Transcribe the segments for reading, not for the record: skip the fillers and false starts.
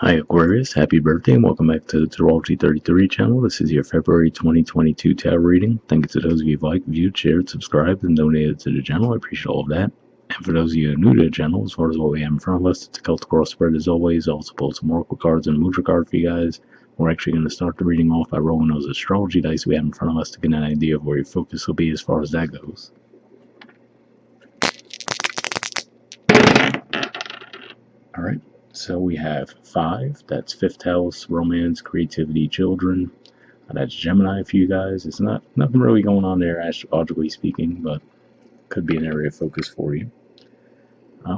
Hi Aquarius, happy birthday and welcome back to the Astrology 33 channel. This is your February 2022 tarot reading. Thank you to those of you who liked, viewed, shared, subscribed, and donated to the channel. I appreciate all of that. And for those of you who are new to the channel, as far as what we have in front of us, it's a Celtic cross spread as always. Also pulled some oracle cards and Mudra card for you guys. We're actually going to start the reading off by rolling those astrology dice we have in front of us to get an idea of where your focus will be as far as that goes. Alright. So we have 5, that's 5th house, romance, creativity, children. That's Gemini for you guys. It's nothing really going on there astrologically speaking, but could be an area of focus for you.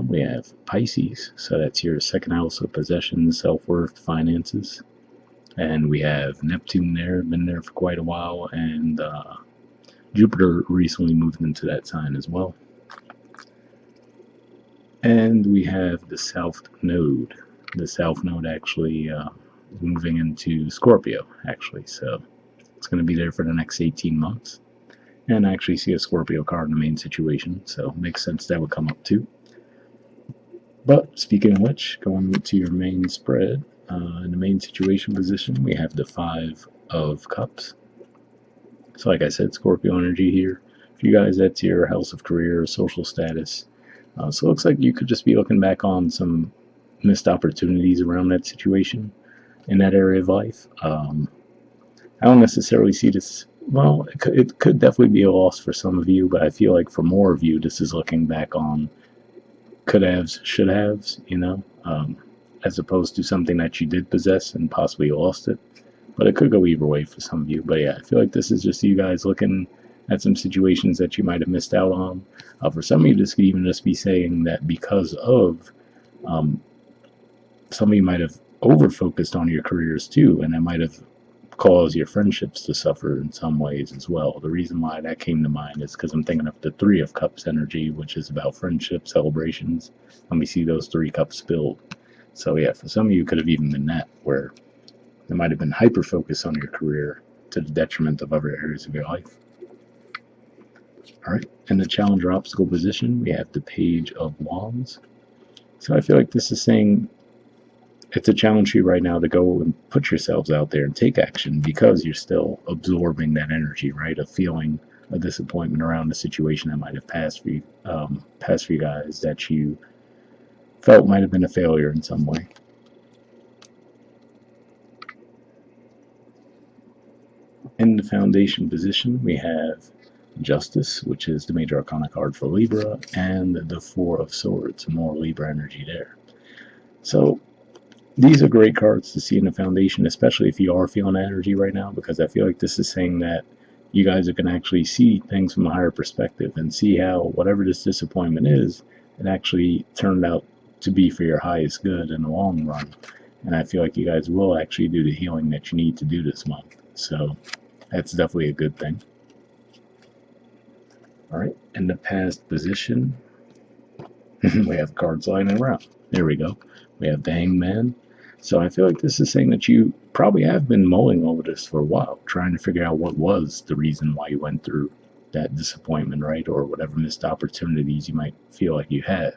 We have Pisces, so that's your 2nd house of possessions, self-worth, finances. And we have Neptune there, been there for quite a while, and Jupiter recently moved into that sign as well. And we have the South Node. The South Node actually moving into Scorpio, actually. So it's going to be there for the next 18 months. And I actually see a Scorpio card in the main situation, so it makes sense that would come up too. But speaking of which, going to your main spread, in the main situation position, we have the 5 of Cups. So like I said, Scorpio energy here. For you guys, that's your house of career, social status. So it looks like you could just be looking back on some missed opportunities around that situation in that area of life. I don't necessarily see this, well, it could definitely be a loss for some of you, but I feel like for more of you, this is looking back on could-haves, should-haves, as opposed to something that you did possess and possibly lost it. But it could go either way for some of you. But yeah, I feel like this is just you guys looking at some situations that you might have missed out on. For some of you, this could even just be saying that because of some of you might have over-focused on your careers too, and it might have caused your friendships to suffer in some ways as well. The reason why that came to mind is because I'm thinking of the 3 of Cups energy, which is about friendship, celebrations, and we see those 3 cups spilled. So yeah, for some of you, it could have even been that, where there might have been hyper-focus on your career to the detriment of other areas of your life. Alright, in the Challenger obstacle position, we have the Page of Wands. So I feel like this is saying it's a challenge for you right now to go and put yourselves out there and take action because you're still absorbing that energy, right, of feeling a disappointment around the situation that might have passed for you guys that you felt might have been a failure in some way. In the foundation position, we have Justice, which is the major arcana card for Libra, and the 4 of Swords, more Libra energy there. So these are great cards to see in the foundation, especially if you are feeling that energy right now, because I feel like this is saying that you guys are going to actually see things from a higher perspective and see how whatever this disappointment is, it actually turned out to be for your highest good in the long run. And I feel like you guys will actually do the healing that you need to do this month. So that's definitely a good thing. Alright, in the past position, we have cards lying around. There we go. We have the Hangman. So I feel like this is saying that you probably have been mulling over this for a while, trying to figure out what was the reason why you went through that disappointment, right? Or whatever missed opportunities you might feel like you had.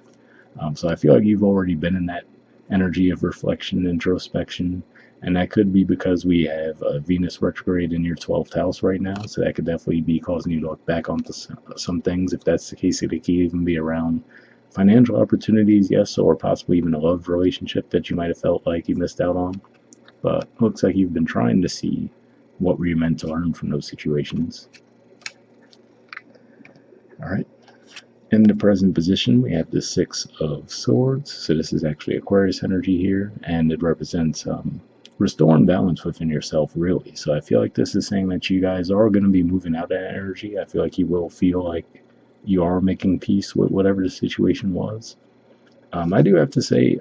So I feel like you've already been in that energy of reflection, introspection, and that could be because we have Venus retrograde in your 12th house right now, so that could definitely be causing you to look back onto some things. If that's the case, it could even be around financial opportunities, yes, or possibly even a love relationship that you might have felt like you missed out on. But it looks like you've been trying to see what were you meant to learn from those situations. Alright. In the present position, we have the 6 of Swords. So this is actually Aquarius energy here, and it represents restoring balance within yourself, really. So I feel like this is saying that you guys are going to be moving out that energy. I feel like you will feel like you are making peace with whatever the situation was. I do have to say,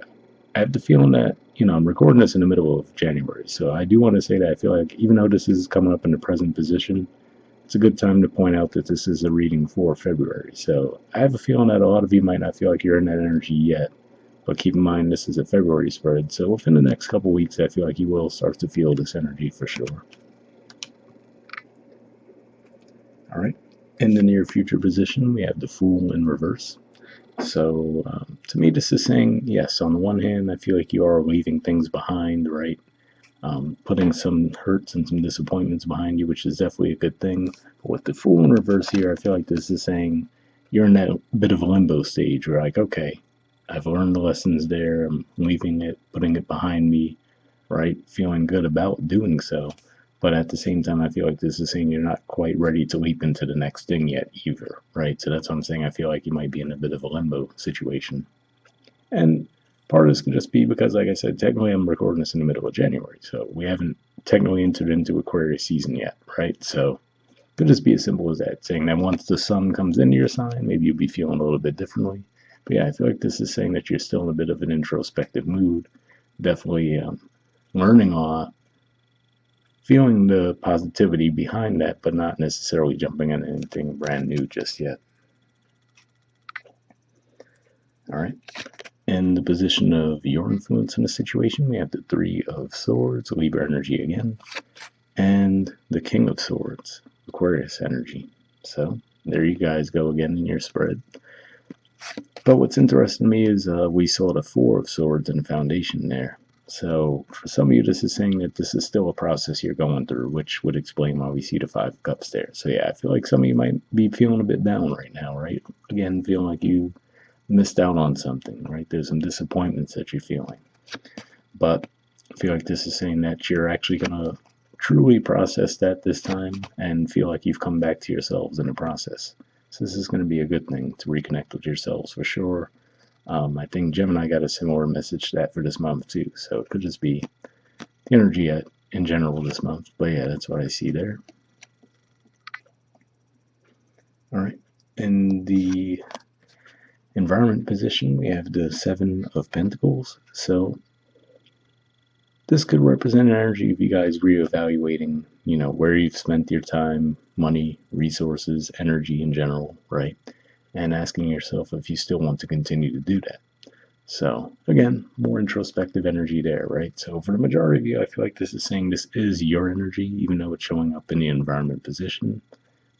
I have the feeling that, I'm recording this in the middle of January, so I do want to say that I feel like even though this is coming up in the present position, it's a good time to point out that this is a reading for February. So I have a feeling that a lot of you might not feel like you're in that energy yet, but keep in mind this is a February spread, so within the next couple weeks I feel like you will start to feel this energy for sure. Alright. In the near future position, we have the Fool in reverse. So to me, this is saying, yes, on the one hand, I feel like you are leaving things behind, right? Putting some hurts and some disappointments behind you, which is definitely a good thing. But with the Fool in reverse here, I feel like this is saying you're in that bit of a limbo stage where, like, okay, I've learned the lessons there, I'm leaving it, putting it behind me, right? Feeling good about doing so. But at the same time, I feel like this is saying you're not quite ready to leap into the next thing yet either, right? So that's what I'm saying. I feel like you might be in a bit of a limbo situation. And part of this could just be because, like I said, technically I'm recording this in the middle of January, so we haven't technically entered into Aquarius season yet, right? So it could just be as simple as that, saying that once the sun comes into your sign, maybe you'll be feeling a little bit differently. But yeah, I feel like this is saying that you're still in a bit of an introspective mood, definitely learning a lot, feeling the positivity behind that, but not necessarily jumping on anything brand new just yet. All right. In the position of your influence in the situation, we have the Three of Swords, Libra energy again, and the King of Swords, Aquarius energy. So there you guys go again in your spread. But what's interesting to me is we saw the Four of Swords in the foundation there. So for some of you, this is saying that this is still a process you're going through, which would explain why we see the Five of Cups there. So yeah, I feel like some of you might be feeling a bit down right now, right? Again, feeling like you missed out on something, right? There's some disappointments that you're feeling. But I feel like this is saying that you're actually going to truly process that this time and feel like you've come back to yourselves in the process. So this is going to be a good thing to reconnect with yourselves for sure. I think Gemini got a similar message to that for this month too. So it could just be the energy in general this month. But yeah, that's what I see there. All right. In the environment position, we have the Seven of Pentacles. So this could represent an energy of you guys reevaluating, where you've spent your time, money, resources, energy in general, right? And asking yourself if you still want to continue to do that. So again, more introspective energy there, right? So for the majority of you, I feel like this is saying this is your energy, even though it's showing up in the environment position,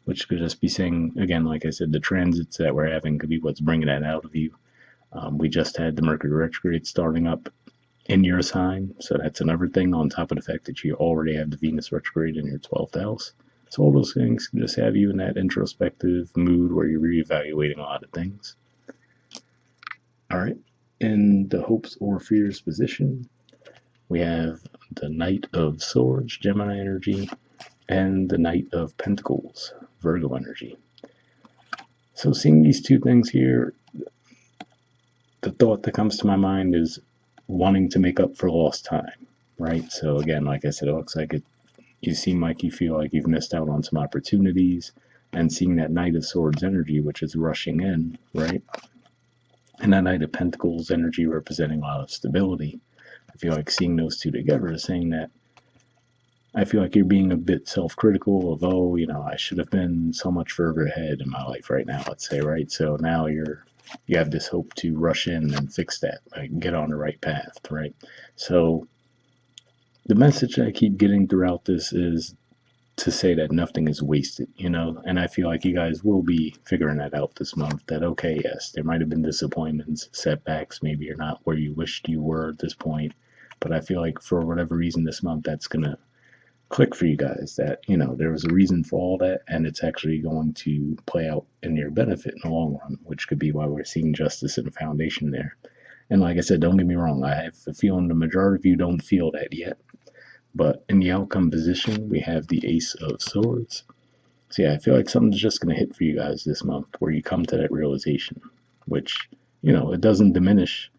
which could just be saying, again, like I said, the transits that we're having could be what's bringing that out of you. We just had the Mercury retrograde starting up in your sign, so that's another thing on top of the fact that you already have the Venus retrograde in your 12th house. So all those things can just have you in that introspective mood where you're reevaluating a lot of things. All right, in the hopes or fears position, we have the Knight of Swords, Gemini energy, and the Knight of Pentacles, Virgo energy. So seeing these two things here, the thought that comes to my mind is wanting to make up for lost time, right? So again, like I said, it looks like you seem like you feel like you've missed out on some opportunities, and seeing that Knight of Swords energy, which is rushing in, right? And that Knight of Pentacles energy representing a lot of stability. I feel like seeing those two together is saying that I feel like you're being a bit self-critical of, I should have been so much further ahead in my life right now, let's say, right? So now you have this hope to rush in and fix that, like get on the right path, right? So the message I keep getting throughout this is to say that nothing is wasted, and I feel like you guys will be figuring that out this month, that, okay, yes, there might have been disappointments, setbacks, maybe you're not where you wished you were at this point, but I feel like for whatever reason this month, that's going to click for you guys, that there was a reason for all that, and it's actually going to play out in your benefit in the long run, which could be why we're seeing justice in the foundation there. And like I said, don't get me wrong, I have a feeling the majority of you don't feel that yet, but in the outcome position we have the Ace of Swords. So yeah, I feel like something's just going to hit for you guys this month where you come to that realization, which it doesn't diminish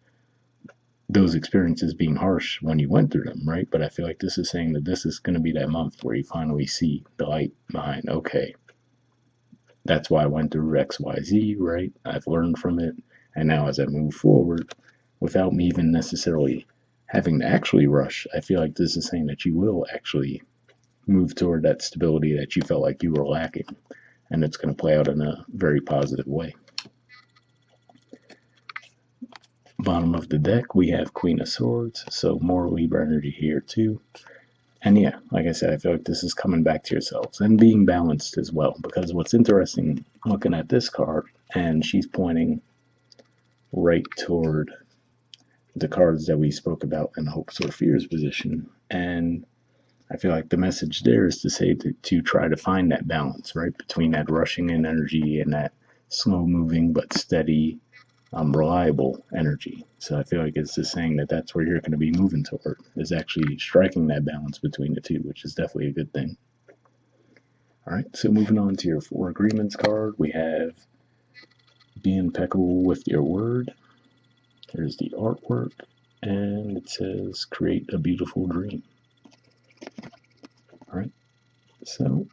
those experiences being harsh when you went through them, right? But I feel like this is saying that this is going to be that month where you finally see the light behind, okay, that's why I went through XYZ, right? I've learned from it. And now as I move forward, without me even necessarily having to actually rush, I feel like this is saying that you will actually move toward that stability that you felt like you were lacking. And it's going to play out in a very positive way. Bottom of the deck, we have Queen of Swords, so more Libra energy here too. And yeah, like I said, I feel like this is coming back to yourselves and being balanced as well, because what's interesting looking at this card, and she's pointing right toward the cards that we spoke about in the hopes or fears position. And I feel like the message there is to say to try to find that balance, right, between that rushing in energy and that slow moving but steady, reliable energy. So I feel like it's just saying that that's where you're going to be moving toward, is actually striking that balance between the two, which is definitely a good thing. All right, so moving on to your 4 agreements card, we have be impeccable with your word. There's the artwork, and it says create a beautiful dream. All right, so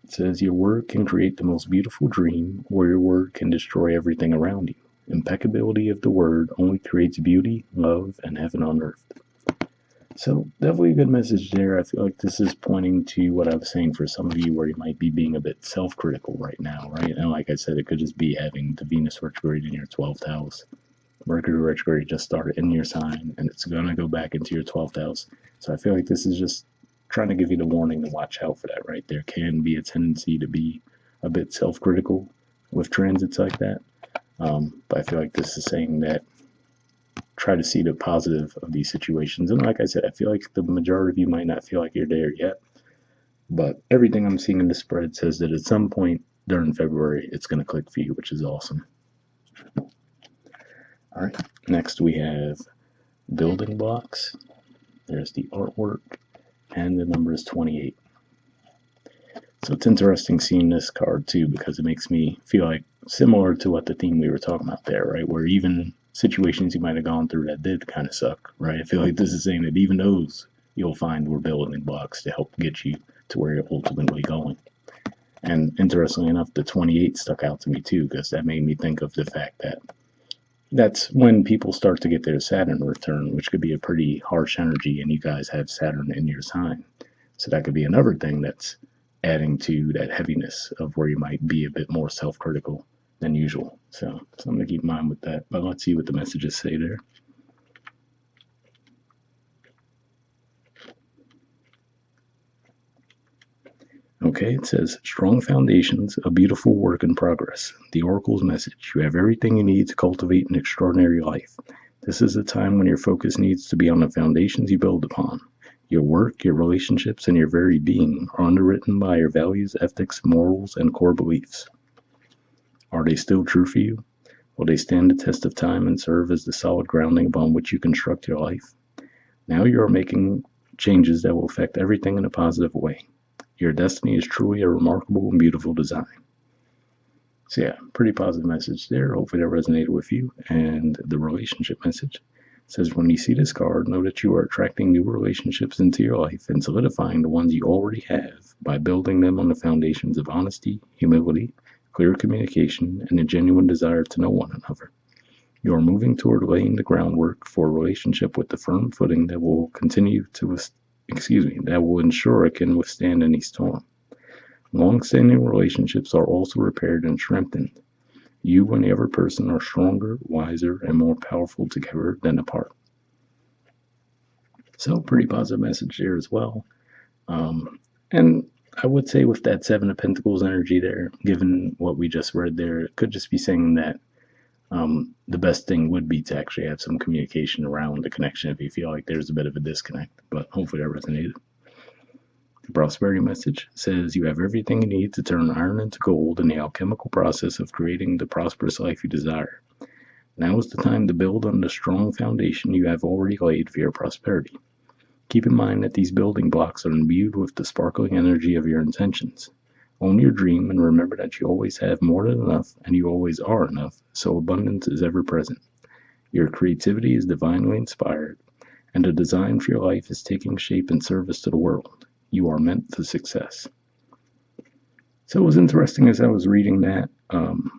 it says your word can create the most beautiful dream, or your word can destroy everything around you. Impeccability of the word only creates beauty, love, and heaven on earth. So definitely a good message there. I feel like this is pointing to what I was saying for some of you, where you might be being a bit self-critical right now, right? And like I said, it could just be having the Venus retrograde in your 12th house. Mercury retrograde just started in your sign, and it's going to go back into your 12th house. So I feel like this is just trying to give you the warning to watch out for that, right? There can be a tendency to be a bit self-critical with transits like that. But I feel like this is saying that try to see the positive of these situations. And like I said, I feel like the majority of you might not feel like you're there yet. But everything I'm seeing in the spread says that at some point during February, it's going to click for you, which is awesome. All right, next we have building blocks. There's the artwork, and the number is 28. So it's interesting seeing this card too, because it makes me feel like similar to what the theme we were talking about there, right? Where even situations you might have gone through that did kind of suck, right? I feel like this is saying that even those you'll find were building blocks to help get you to where you're ultimately going. And interestingly enough, the 28 stuck out to me too, because that made me think of the fact that that's when people start to get their Saturn return, which could be a pretty harsh energy, and you guys have Saturn in your sign. So that could be another thing that's adding to that heaviness of where you might be a bit more self-critical than usual. So something to keep in mind with that. But let's see what the messages say there. Okay, it says, strong foundations, a beautiful work in progress. The Oracle's message, you have everything you need to cultivate an extraordinary life. This is a time when your focus needs to be on the foundations you build upon. Your work, your relationships, and your very being are underwritten by your values, ethics, morals, and core beliefs. Are they still true for you? Will they stand the test of time and serve as the solid grounding upon which you construct your life? Now you are making changes that will affect everything in a positive way. Your destiny is truly a remarkable and beautiful design. So yeah, pretty positive message there. Hopefully that resonated with you. And the relationship message says, when you see this card, know that you are attracting new relationships into your life and solidifying the ones you already have by building them on the foundations of honesty, humility, clear communication, and a genuine desire to know one another. You are moving toward laying the groundwork for a relationship with the firm footing that will continue to that will ensure it can withstand any storm. Long-standing relationships are also repaired and strengthened. You and the other person are stronger, wiser, and more powerful together than apart. So, pretty positive message there as well. And I would say with that Seven of Pentacles energy there, given what we just read there, it could just be saying that the best thing would be to actually have some communication around the connection if you feel like there's a bit of a disconnect. But hopefully that resonated. The prosperity message says you have everything you need to turn iron into gold in the alchemical process of creating the prosperous life you desire. Now is the time to build on the strong foundation you have already laid for your prosperity. Keep in mind that these building blocks are imbued with the sparkling energy of your intentions. Own your dream and remember that you always have more than enough and you always are enough, so abundance is ever present. Your creativity is divinely inspired, and the design for your life is taking shape in service to the world. You are meant for success. So it was interesting as I was reading that,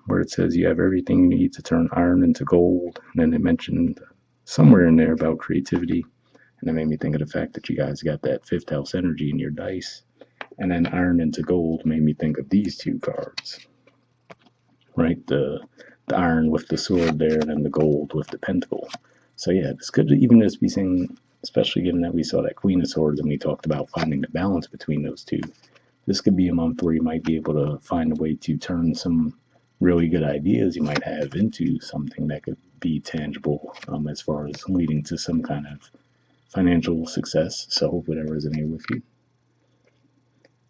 where it says you have everything you need to turn iron into gold, and then it mentioned somewhere in there about creativity, and it made me think of the fact that you guys got that 5th house energy in your dice. And then iron into gold made me think of these two cards, right? The iron with the sword there, and then the gold with the pentacle. So yeah, this could even just be saying, especially given that we saw that Queen of Swords and we talked about finding the balance between those two, this could be a month where you might be able to find a way to turn some really good ideas you might have into something that could be tangible, as far as leading to some kind of financial success. So hopefully that resonated with you.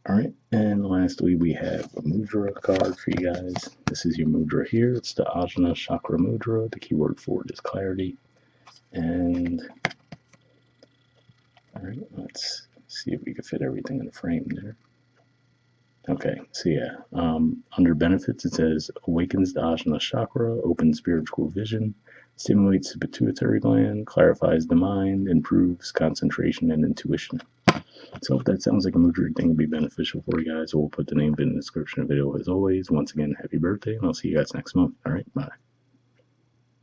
All right, and lastly, we have a Mudra card for you guys. This is your Mudra here. It's the Ajna Chakra Mudra. The keyword for it is clarity. And all right, let's see if we can fit everything in the frame there. Okay, so yeah, under benefits, it says awakens the Ajna Chakra, opens spiritual vision, stimulates the pituitary gland, clarifies the mind, improves concentration and intuition. So if that sounds like a Mudra thing would be beneficial for you guys, we'll put the name in the description of the video as always. Once again, happy birthday, and I'll see you guys next month. All right, bye.